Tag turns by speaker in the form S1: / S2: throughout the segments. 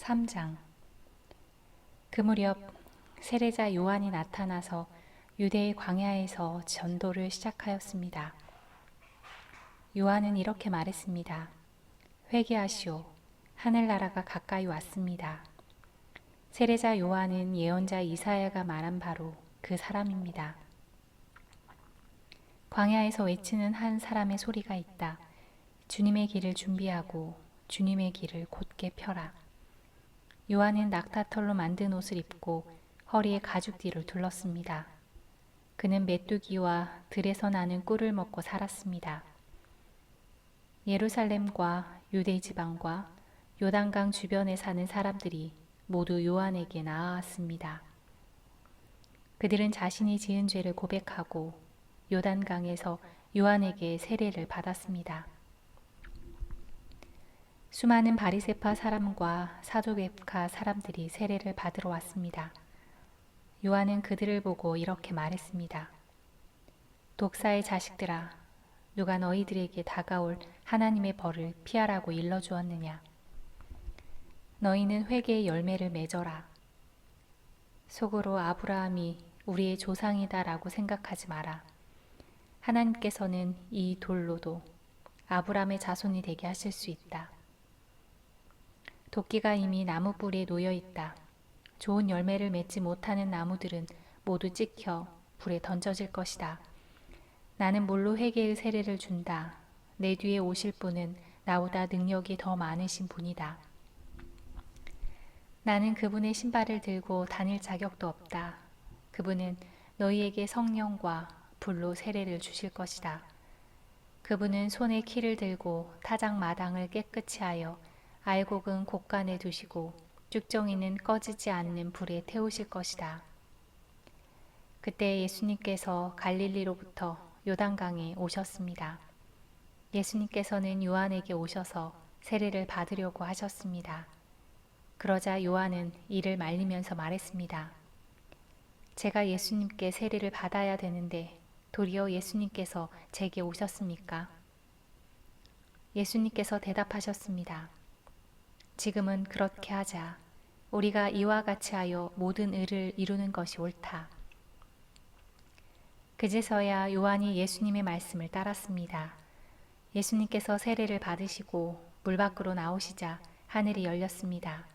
S1: 3장. 그 무렵 세례자 요한이 나타나서 유대의 광야에서 전도를 시작하였습니다. 요한은 이렇게 말했습니다. 회개하시오. 하늘나라가 가까이 왔습니다. 세례자 요한은 예언자 이사야가 말한 바로 그 사람입니다. 광야에서 외치는 한 사람의 소리가 있다. 주님의 길을 준비하고 주님의 길을 곧게 펴라. 요한은 낙타털로 만든 옷을 입고 허리에 가죽띠를 둘렀습니다. 그는 메뚜기와 들에서 나는 꿀을 먹고 살았습니다. 예루살렘과 유대 지방과 요단강 주변에 사는 사람들이 모두 요한에게 나아왔습니다. 그들은 자신이 지은 죄를 고백하고 요단강에서 요한에게 세례를 받았습니다. 수많은 바리새파 사람과 사두개파 사람들이 세례를 받으러 왔습니다. 요한은 그들을 보고 이렇게 말했습니다. 독사의 자식들아, 누가 너희들에게 다가올 하나님의 벌을 피하라고 일러주었느냐? 너희는 회개의 열매를 맺어라. 속으로 아브라함이 우리의 조상이다라고 생각하지 마라. 하나님께서는 이 돌로도 아브라함의 자손이 되게 하실 수 있다. 도끼가 이미 나무 뿌리에 놓여 있다. 좋은 열매를 맺지 못하는 나무들은 모두 찍혀 불에 던져질 것이다. 나는 물로 회개의 세례를 준다. 내 뒤에 오실 분은 나보다 능력이 더 많으신 분이다. 나는 그분의 신발을 들고 다닐 자격도 없다. 그분은 너희에게 성령과 불로 세례를 주실 것이다. 그분은 손에 키를 들고 타작 마당을 깨끗이 하여 알곡은 곳간에 두시고 쭉정이는 꺼지지 않는 불에 태우실 것이다. 그때 예수님께서 갈릴리로부터 요단강에 오셨습니다. 예수님께서는 요한에게 오셔서 세례를 받으려고 하셨습니다. 그러자 요한은 이를 말리면서 말했습니다. 제가 예수님께 세례를 받아야 되는데 도리어 예수님께서 제게 오셨습니까? 예수님께서 대답하셨습니다. 지금은 그렇게 하자. 우리가 이와 같이 하여 모든 의를 이루는 것이 옳다. 그제서야 요한이 예수님의 말씀을 따랐습니다. 예수님께서 세례를 받으시고 물 밖으로 나오시자 하늘이 열렸습니다.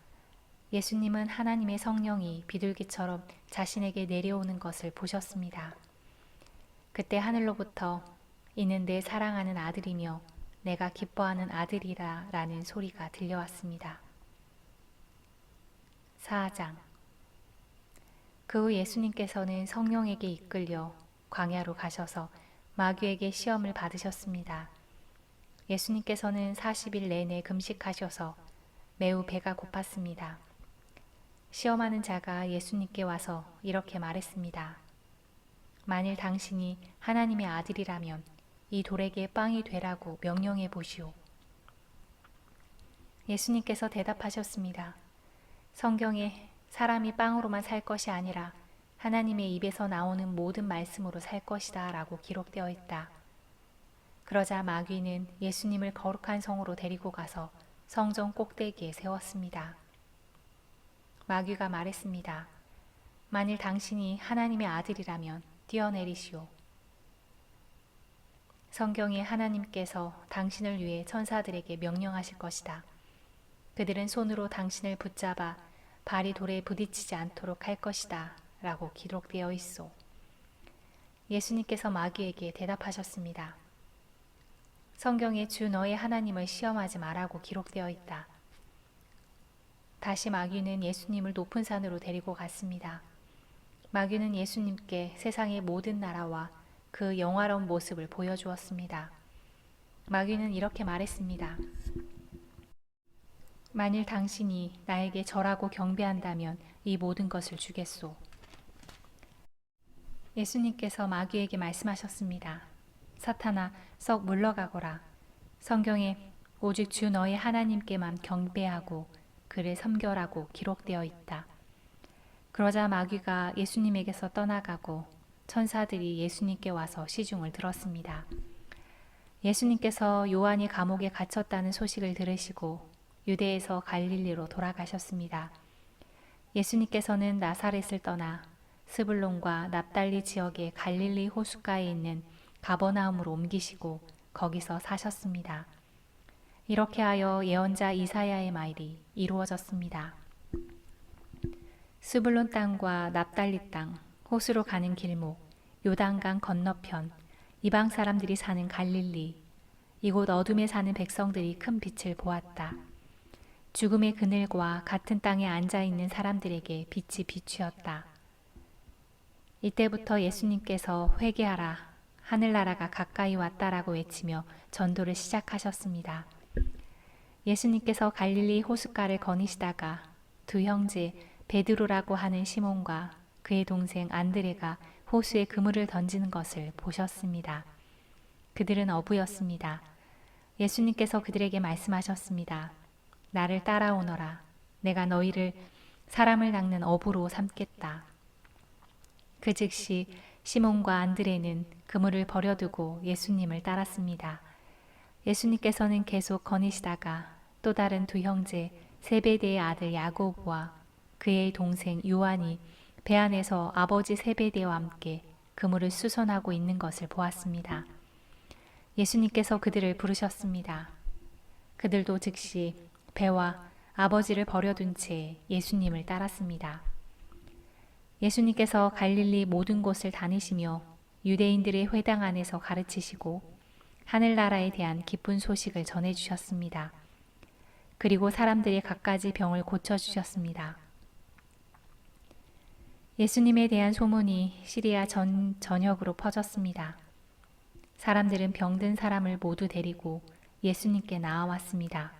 S1: 예수님은 하나님의 성령이 비둘기처럼 자신에게 내려오는 것을 보셨습니다. 그때 하늘로부터 이는 내 사랑하는 아들이며 내가 기뻐하는 아들이라 라는 소리가 들려왔습니다. 4장. 그 후 예수님께서는 성령에게 이끌려 광야로 가셔서 마귀에게 시험을 받으셨습니다. 예수님께서는 40일 내내 금식하셔서 매우 배가 고팠습니다. 시험하는 자가 예수님께 와서 이렇게 말했습니다. 만일 당신이 하나님의 아들이라면 이 돌에게 빵이 되라고 명령해 보시오. 예수님께서 대답하셨습니다. 성경에 사람이 빵으로만 살 것이 아니라 하나님의 입에서 나오는 모든 말씀으로 살 것이다 라고 기록되어 있다. 그러자 마귀는 예수님을 거룩한 성으로 데리고 가서 성전 꼭대기에 세웠습니다. 마귀가 말했습니다. 만일 당신이 하나님의 아들이라면 뛰어내리시오. 성경에 하나님께서 당신을 위해 천사들에게 명령하실 것이다. 그들은 손으로 당신을 붙잡아 발이 돌에 부딪히지 않도록 할 것이다 라고 기록되어 있소. 예수님께서 마귀에게 대답하셨습니다. 성경에 주 너의 하나님을 시험하지 말라고 기록되어 있다. 다시 마귀는 예수님을 높은 산으로 데리고 갔습니다. 마귀는 예수님께 세상의 모든 나라와 그 영화로운 모습을 보여주었습니다. 마귀는 이렇게 말했습니다. 만일 당신이 나에게 절하고 경배한다면 이 모든 것을 주겠소. 예수님께서 마귀에게 말씀하셨습니다. 사탄아, 썩 물러가거라. 성경에 오직 주 너의 하나님께만 경배하고 그를 섬겨라고 기록되어 있다. 그러자 마귀가 예수님에게서 떠나가고 천사들이 예수님께 와서 시중을 들었습니다. 예수님께서 요한이 감옥에 갇혔다는 소식을 들으시고 유대에서 갈릴리로 돌아가셨습니다. 예수님께서는 나사렛을 떠나 스불론과 납달리 지역의 갈릴리 호숫가에 있는 가버나움으로 옮기시고 거기서 사셨습니다. 이렇게 하여 예언자 이사야의 말이 이루어졌습니다. 스불론 땅과 납달리 땅, 호수로 가는 길목, 요단강 건너편, 이방 사람들이 사는 갈릴리, 이곳 어둠에 사는 백성들이 큰 빛을 보았다. 죽음의 그늘과 같은 땅에 앉아있는 사람들에게 빛이 비추었다. 이때부터 예수님께서 회개하라, 하늘나라가 가까이 왔다라고 외치며 전도를 시작하셨습니다. 예수님께서 갈릴리 호숫가를 거니시다가 두 형제 베드로라고 하는 시몬과 그의 동생 안드레가 호수에 그물을 던지는 것을 보셨습니다. 그들은 어부였습니다. 예수님께서 그들에게 말씀하셨습니다. 나를 따라오너라. 내가 너희를 사람을 낚는 어부로 삼겠다. 그 즉시 시몬과 안드레는 그물을 버려두고 예수님을 따랐습니다. 예수님께서는 계속 거니시다가 또 다른 두 형제 세베대의 아들 야고보와 그의 동생 요한이 배 안에서 아버지 세베대와 함께 그물을 수선하고 있는 것을 보았습니다. 예수님께서 그들을 부르셨습니다. 그들도 즉시 배와 아버지를 버려둔 채 예수님을 따랐습니다. 예수님께서 갈릴리 모든 곳을 다니시며 유대인들의 회당 안에서 가르치시고 하늘나라에 대한 기쁜 소식을 전해주셨습니다. 그리고 사람들의 갖가지 병을 고쳐주셨습니다. 예수님에 대한 소문이 시리아 전역으로 퍼졌습니다. 사람들은 병든 사람을 모두 데리고 예수님께 나아왔습니다.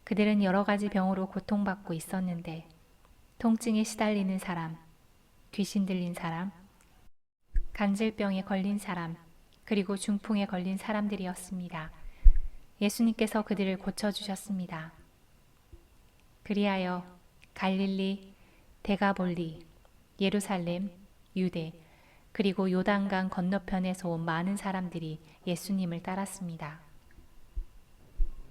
S1: 그들은 여러 가지 병으로 고통받고 있었는데 통증에 시달리는 사람, 귀신 들린 사람, 간질병에 걸린 사람, 그리고 중풍에 걸린 사람들이었습니다. 예수님께서 그들을 고쳐주셨습니다. 그리하여 갈릴리, 데가볼리, 예루살렘, 유대, 그리고 요단강 건너편에서 온 많은 사람들이 예수님을 따랐습니다.